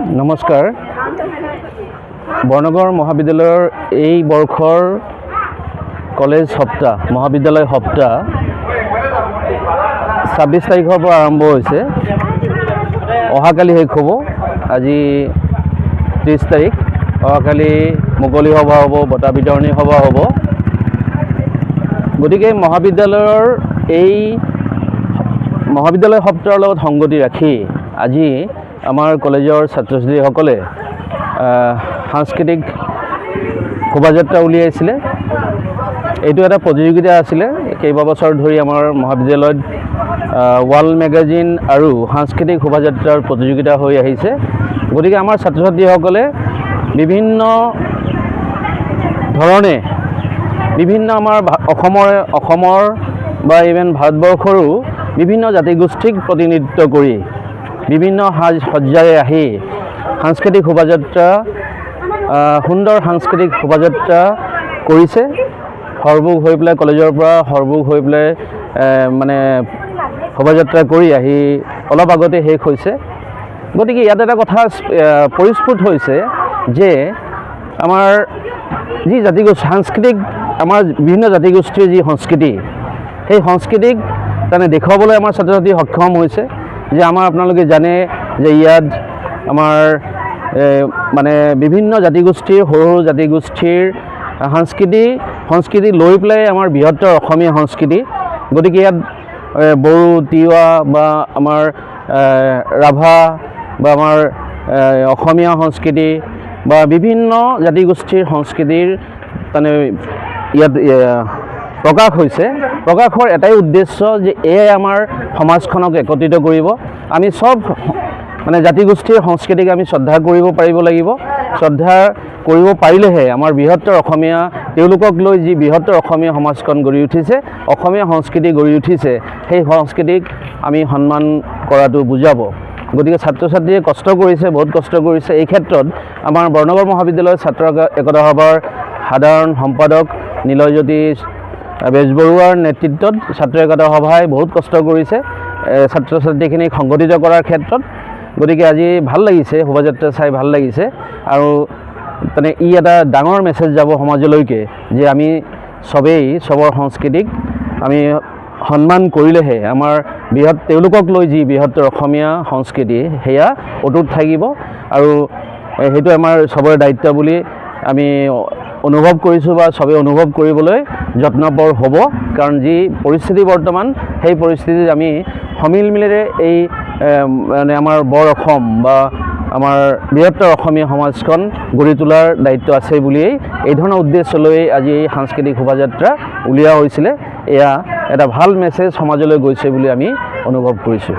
নমস্কাৰ। বৰ্ণগড় মহাবিদ্যালয়ৰ এই বৰ্ষৰ কলেজ সপ্তাহ মহাবিদ্যালয় সপ্তাহ 26 তাৰিখৰ পৰা আৰম্ভ হৈছে। অহাকালি শেষ হ'ব। আজি 30 তাৰিখ। অহাকালি মুকলি সভা হ'ব, বঁটা বিতৰণী সভা হ'ব। গতিকে মহাবিদ্যালয়ৰ এই মহাবিদ্যালয় সপ্তাহৰ লগত সংগতি ৰাখি আজি আমাৰ কলেজৰ ছাত্ৰ ছাত্ৰীসকলে সাংস্কৃতিক শোভাযাত্ৰা উলিয়াইছিলে। এইটো এটা প্ৰতিযোগিতা আছিলে। কেইবাবছৰ ধৰি আমাৰ মহাবিদ্যালয়ত ৱাল মেগাজিন আৰু সাংস্কৃতিক শোভাযাত্ৰাৰ প্ৰতিযোগিতা হৈ আহিছে। গতিকে আমাৰ ছাত্ৰ ছাত্ৰীসকলে বিভিন্ন ধৰণে বিভিন্ন আমাৰ অসমৰ বা ইভেন ভাৰতবৰ্ষৰো বিভিন্ন জাতিগোষ্ঠীক প্ৰতিনিধিত্ব কৰি বিভিন্ন সাজ সজ্জাৰে আহি সাংস্কৃতিক শোভাযাত্ৰা সুন্দৰ সাংস্কৃতিক শোভাযাত্ৰা কৰিছে। সৰভোগ হৈ পেলাই কলেজৰ পৰা সৰভোগ হৈ পেলাই মানে শোভাযাত্ৰা কৰি আহি অলপ আগতে শেষ হৈছে। গতিকে ইয়াত এটা কথা পৰিস্ফুট হৈছে যে আমাৰ যি জাতিগোষ্ঠী সাংস্কৃতিক আমাৰ বিভিন্ন জাতিগোষ্ঠীৰ যি সংস্কৃতি, সেই সংস্কৃতিক তাৰমানে দেখুৱাবলৈ আমাৰ ছাত্ৰ ছাত্ৰী সক্ষম হৈছে। যে আমাৰ আপোনালোকে জানে যে ইয়াত আমাৰ মানে বিভিন্ন জাতিগোষ্ঠীৰ সৰু সৰু জাতিগোষ্ঠীৰ সংস্কৃতি লৈ পেলাই আমাৰ বৃহত্তৰ অসমীয়া সংস্কৃতি। গতিকে ইয়াত বড়ো, তিৱা বা আমাৰ ৰাভা বা আমাৰ অসমীয়া সংস্কৃতি বা বিভিন্ন জাতিগোষ্ঠীৰ সংস্কৃতিৰ মানে ইয়াত প্ৰকাশ হৈছে। প্ৰকাশৰ এটাই উদ্দেশ্য যে এয়াই আমাৰ সমাজখনক একত্ৰিত কৰিব। আমি সব মানে জাতিগোষ্ঠীৰ সংস্কৃতিক আমি শ্ৰদ্ধা কৰিব পাৰিব লাগিব। শ্ৰদ্ধা কৰিব পাৰিলেহে আমাৰ বৃহত্তৰ অসমীয়া তেওঁলোকক লৈ যি বৃহত্তৰ অসমীয়া সমাজখন গঢ়ি উঠিছে, অসমীয়া সংস্কৃতি গঢ়ি উঠিছে, সেই সংস্কৃতিক আমি সন্মান কৰাটো বুজাব। গতিকে ছাত্ৰ ছাত্ৰীয়ে কষ্ট কৰিছে, বহুত কষ্ট কৰিছে। এই ক্ষেত্ৰত আমাৰ বৰ্ণগড় মহাবিদ্যালয়ৰ ছাত্ৰ একতা সভাৰ সাধাৰণ সম্পাদক নীলজ্যোতি বেজবৰুৱাৰ নেতৃত্বত ছাত্ৰ একতা সভাই বহুত কষ্ট কৰিছে ছাত্ৰ ছাত্ৰীখিনিক সংগঠিত কৰাৰ ক্ষেত্ৰত। গতিকে আজি ভাল লাগিছে, শোভাযাত্ৰা চাই ভাল লাগিছে। আৰু মানে ই এটা ডাঙৰ মেছেজ যাব সমাজলৈকে যে আমি চবৰ সংস্কৃতিক আমি সন্মান কৰিলেহে আমাৰ তেওঁলোকক লৈ যি বৃহত্তৰ অসমীয়া সংস্কৃতি সেয়া অটুট থাকিব। আৰু সেইটো আমাৰ চবৰে দায়িত্ব বুলি আমি অনুভৱ কৰিছোঁ বা চবেই অনুভৱ কৰিবলৈ যত্নপৰ হ'ব। কাৰণ যি পৰিস্থিতি বৰ্তমান, সেই পৰিস্থিতিত আমি সমিলমিলেৰে এই মানে আমাৰ বৰ অসম বা আমাৰ বৃহত্তৰ অসমীয়া সমাজখন গঢ়ি তোলাৰ দায়িত্ব আছে বুলিয়েই এই ধৰণৰ উদ্দেশ্য লৈ আজি এই সাংস্কৃতিক শোভাযাত্ৰা উলিওৱা হৈছিলে। এয়া এটা ভাল মেছেজ সমাজলৈ গৈছে বুলি আমি অনুভৱ কৰিছোঁ।